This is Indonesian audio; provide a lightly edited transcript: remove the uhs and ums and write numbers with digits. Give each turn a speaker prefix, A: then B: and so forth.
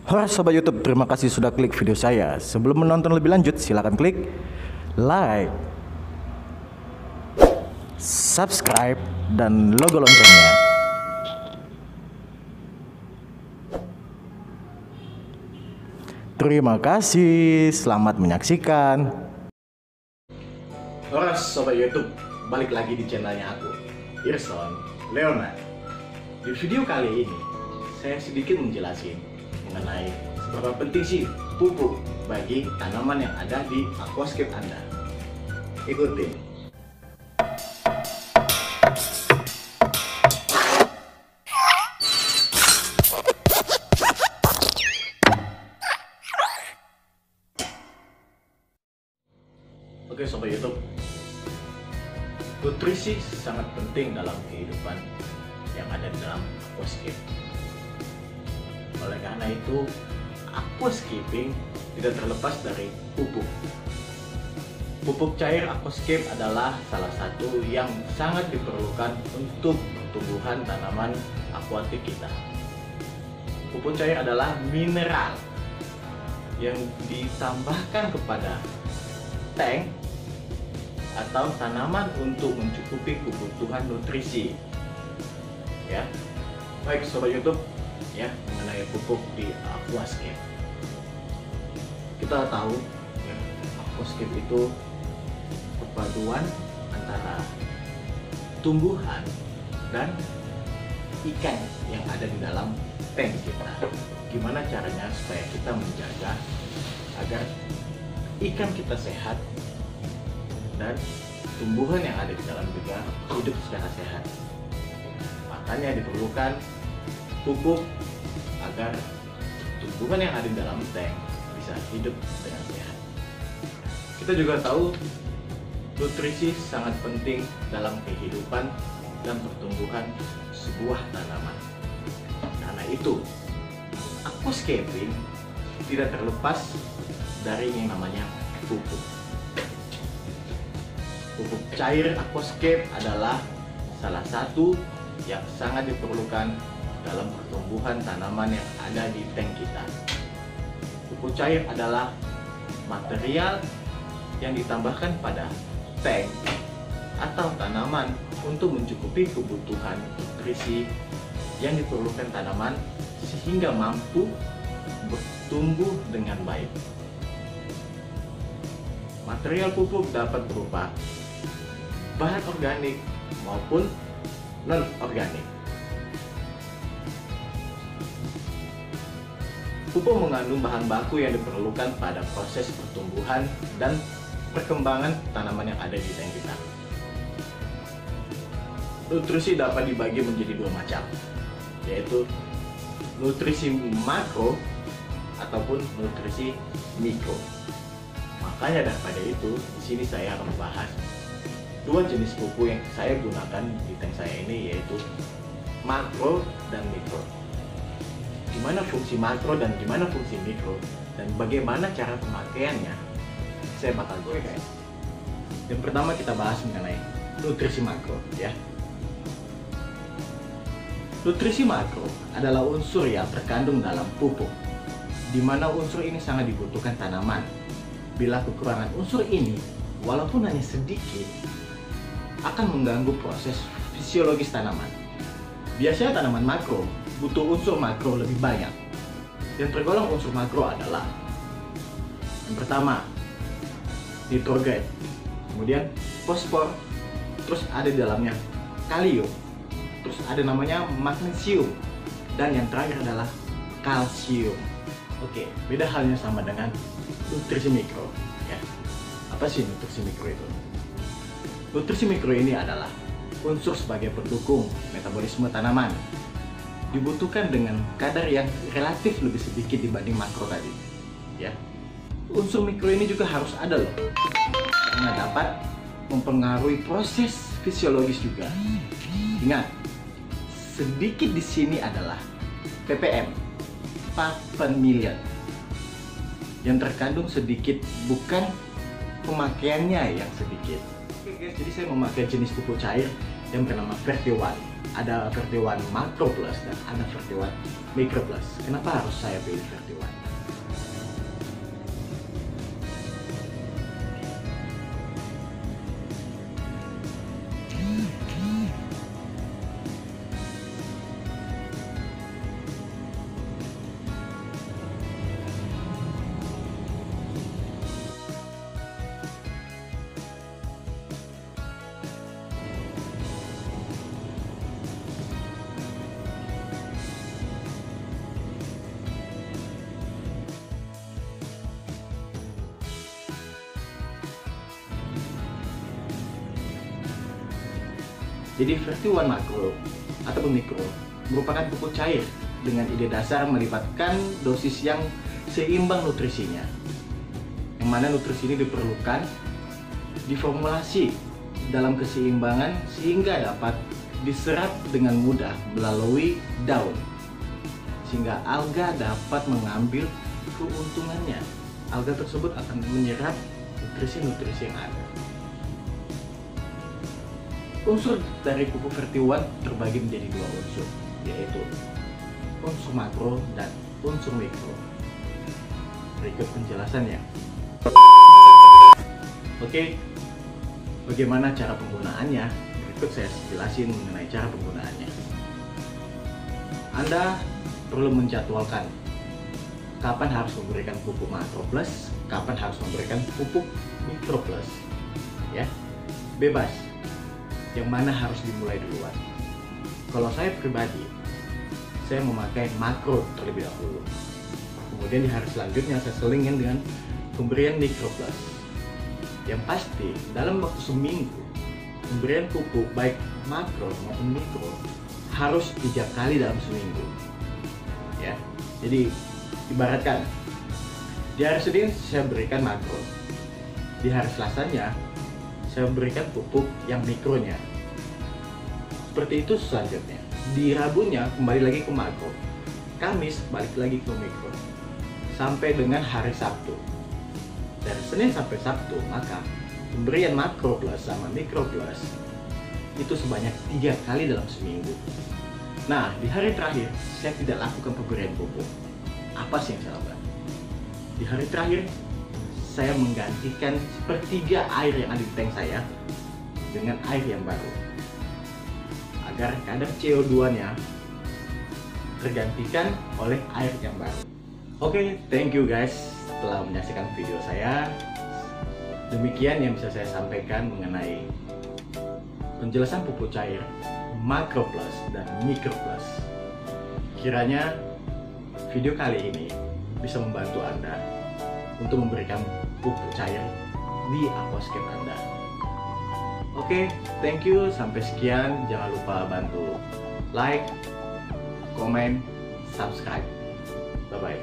A: Halo Sobat YouTube, terima kasih sudah klik video saya. Sebelum menonton lebih lanjut, silakan klik like, subscribe, dan logo loncengnya. Terima kasih, selamat menyaksikan. Halo Sobat YouTube, balik lagi di channelnya aku, Irson Leonard. Di video kali ini, saya sedikit menjelaskan mengenai seberapa penting sih pupuk bagi tanaman yang ada di aquascape Anda. Ikutin. Oke Sobat YouTube, nutrisi sangat penting dalam kehidupan yang ada di dalam aquascape. Oleh karena itu, aquascaping tidak terlepas dari pupuk. Pupuk cair aquascape adalah salah satu yang sangat diperlukan untuk pertumbuhan tanaman akuatik kita. Pupuk cair adalah mineral yang ditambahkan kepada tank atau tanaman untuk mencukupi kebutuhan nutrisi. Ya, baik Sobat YouTube, ya, mengenai pupuk di aquascape. Kita tahu ya, aquascape itu perpaduan antara tumbuhan dan ikan yang ada di dalam tank kita. Gimana caranya supaya kita menjaga agar ikan kita sehat dan tumbuhan yang ada di dalam juga hidup secara sehat. Makanya diperlukan pupuk agar tumbuhan yang ada di dalam tank bisa hidup dengan sehat. Kita juga tahu nutrisi sangat penting dalam kehidupan dan pertumbuhan sebuah tanaman. Karena itu, aquascaping tidak terlepas dari yang namanya pupuk. Pupuk cair aquascape adalah salah satu yang sangat diperlukan dalam pertumbuhan tanaman yang ada di tank kita. Pupuk cair adalah material yang ditambahkan pada tank atau tanaman untuk mencukupi kebutuhan nutrisi yang diperlukan tanaman sehingga mampu bertumbuh dengan baik. Material pupuk dapat berupa bahan organik maupun non-organik. Pupuk mengandung bahan baku yang diperlukan pada proses pertumbuhan dan perkembangan tanaman yang ada di tank kita. Nutrisi dapat dibagi menjadi dua macam, yaitu nutrisi makro ataupun nutrisi mikro. Makanya daripada itu, di sini saya akan membahas dua jenis pupuk yang saya gunakan di tank saya ini, yaitu makro dan mikro. Gimana fungsi makro dan gimana fungsi mikro, dan bagaimana cara pemakaiannya, saya bakal bahas, guys. Yang pertama kita bahas mengenai nutrisi makro, ya. Nutrisi makro adalah unsur yang terkandung dalam pupuk, di mana unsur ini sangat dibutuhkan tanaman. Bila kekurangan unsur ini, walaupun hanya sedikit, akan mengganggu proses fisiologis tanaman. Biasanya tanaman makro butuh unsur makro lebih banyak. Yang tergolong unsur makro adalah yang pertama, nitrogen, kemudian fosfor, terus ada di dalamnya kalium, terus ada namanya magnesium, dan yang terakhir adalah kalsium. Oke, beda halnya sama dengan nutrisi mikro, ya. Apa sih nutrisi mikro itu? Nutrisi mikro ini adalah unsur sebagai pendukung metabolisme tanaman. Dibutuhkan dengan kadar yang relatif lebih sedikit dibanding makro tadi, ya. Unsur mikro ini juga harus ada loh, karena dapat mempengaruhi proses fisiologis juga. Ingat, sedikit di sini adalah ppm, part per million, yang terkandung sedikit, bukan pemakaiannya yang sedikit. Oke guys, jadi saya memakai jenis pupuk cair yang bernama Verti One. ada Verti1 Macro Plus dan ada Verti1 Micro Plus. Kenapa harus saya pilih Verti1? Jadi Verti1 Macro atau Micro merupakan pupuk cair dengan ide dasar melibatkan dosis yang seimbang nutrisinya. Yang mana nutrisi ini diperlukan diformulasi dalam keseimbangan sehingga dapat diserap dengan mudah melalui daun. Sehingga alga dapat mengambil keuntungannya. Alga tersebut akan menyerap nutrisi-nutrisi yang ada. Unsur dari pupuk Verti1 terbagi menjadi dua unsur, yaitu unsur makro dan unsur mikro. Berikut penjelasannya. Oke, bagaimana cara penggunaannya? Berikut saya jelasin mengenai cara penggunaannya. Anda perlu menjadwalkan kapan harus memberikan pupuk makro plus, kapan harus memberikan pupuk mikro plus. Ya, bebas. Yang mana harus dimulai duluan. Kalau saya pribadi, saya memakai makro terlebih dahulu. Kemudian di hari selanjutnya saya selingin dengan pemberian mikro plus. Yang pasti dalam waktu seminggu pemberian pupuk baik makro maupun mikro harus 3 kali dalam seminggu. Ya, jadi ibaratkan di hari Senin saya berikan makro, di hari Selasanya saya berikan pupuk yang mikronya. Seperti itu selanjutnya. Di Rabunya kembali lagi ke makro. Kamis balik lagi ke mikro. Sampai dengan hari Sabtu. Dari Senin sampai Sabtu, maka pemberian makro plus sama mikro plus itu sebanyak 3 kali dalam seminggu. Nah, di hari terakhir saya tidak lakukan pemberian pupuk. Apa sih yang saya lakukan? Di hari terakhir saya menggantikan sepertiga air yang ada di tank saya dengan air yang baru agar kadar CO2-nya tergantikan oleh air yang baru. Oke, thank you guys telah menyaksikan video saya. Demikian yang bisa saya sampaikan mengenai penjelasan pupuk cair Macro Plus dan Micro Plus. Kiranya video kali ini bisa membantu Anda untuk memberikan pupuk cair di aquascape Anda. Oke, thank you. Sampai sekian. Jangan lupa bantu like, komen, subscribe. Bye-bye.